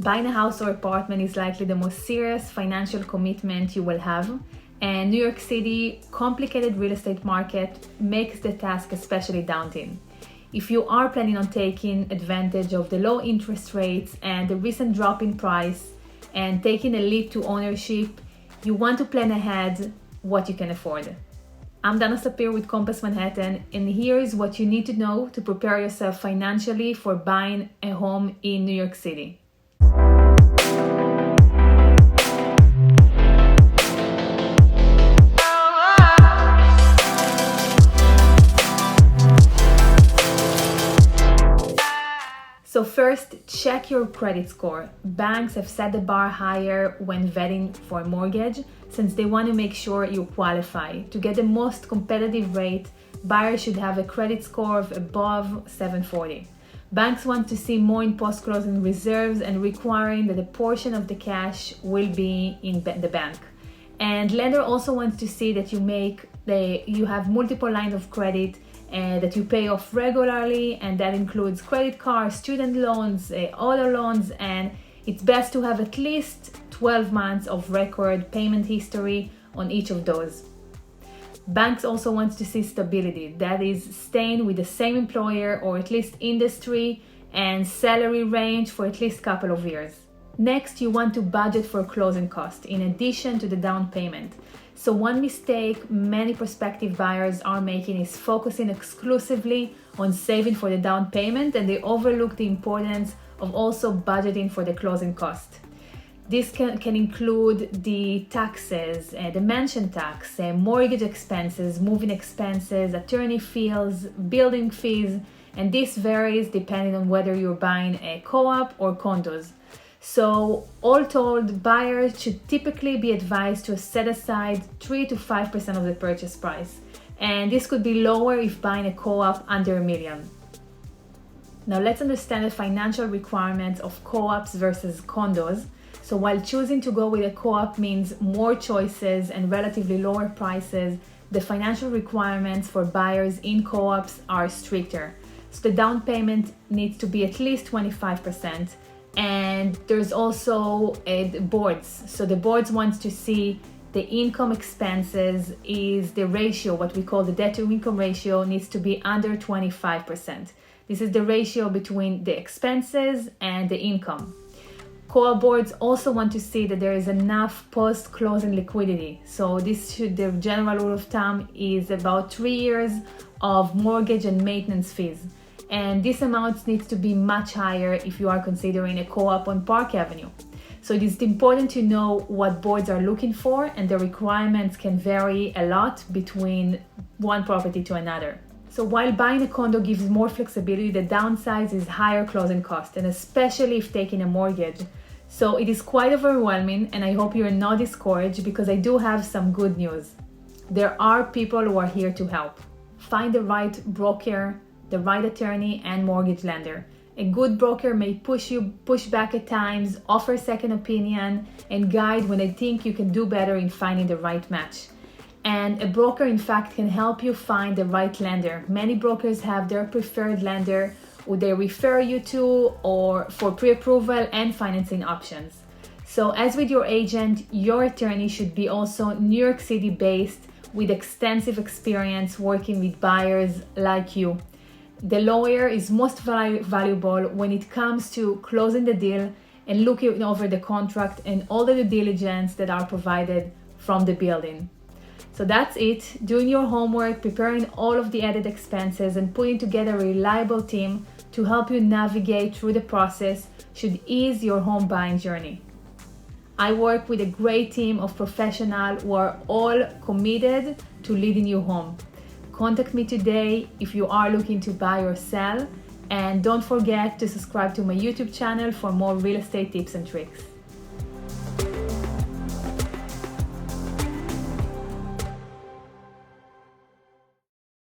Buying a house or apartment is likely the most serious financial commitment you will have, and New York City complicated real estate market makes the task especially daunting. If you are planning on taking advantage of the low interest rates and the recent drop in price and taking a leap to ownership, you want to plan ahead what you can afford. I'm Dana Sapir with Compass Manhattan, and here is what you need to know to prepare yourself financially for buying a home in New York City. So first, check your credit score. Banks have set the bar higher when vetting for a mortgage, since they want to make sure you qualify. To get the most competitive rate, buyers should have a credit score of above 740. Banks want to see more in post-closing reserves and requiring that a portion of the cash will be in the bank. And lender also wants to see that you have multiple lines of credit that you pay off regularly, and that includes credit cards, student loans, auto loans, and it's best to have at least 12 months of record payment history on each of those. Banks also want to see stability, that is staying with the same employer or at least industry and salary range for at least a couple of years. Next, you want to budget for closing costs in addition to the down payment. So one mistake many prospective buyers are making is focusing exclusively on saving for the down payment, and they overlook the importance of also budgeting for the closing cost. This can include the taxes, the mansion tax, mortgage expenses, moving expenses, attorney fees, building fees, and this varies depending on whether you're buying a co-op or condos. So all told, buyers should typically be advised to set aside 3 to 5% of the purchase price. And this could be lower if buying a co-op under $1 million. Now let's understand the financial requirements of co-ops versus condos. So while choosing to go with a co-op means more choices and relatively lower prices, the financial requirements for buyers in co-ops are stricter. So the down payment needs to be at least 25%. And there's also boards. So the boards want to see the income expenses is the ratio, what we call the debt to income ratio, needs to be under 25%. This is the ratio between the expenses and the income. Co-op boards also want to see that there is enough post-closing liquidity. So the general rule of thumb is about 3 years of mortgage and maintenance fees. And this amount needs to be much higher if you are considering a co-op on Park Avenue. So it is important to know what boards are looking for, and the requirements can vary a lot between one property to another. So while buying a condo gives more flexibility, the downside is higher closing costs, and especially if taking a mortgage. So it is quite overwhelming, and I hope you're not discouraged, because I do have some good news. There are people who are here to help. Find the right broker, the right attorney, and mortgage lender. A good broker may push back at times, offer second opinion, and guide when they think you can do better in finding the right match. And a broker, in fact, can help you find the right lender. Many brokers have their preferred lender who they refer you to or for pre-approval and financing options. So as with your agent, your attorney should be also New York City based with extensive experience working with buyers like you. The lawyer is most valuable when it comes to closing the deal and looking over the contract and all the due diligence that are provided from the building. So that's it. Doing your homework, preparing all of the added expenses, and putting together a reliable team to help you navigate through the process should ease your home buying journey. I work with a great team of professionals who are all committed to leading you home. Contact me today if you are looking to buy or sell, and don't forget to subscribe to my YouTube channel for more real estate tips and tricks.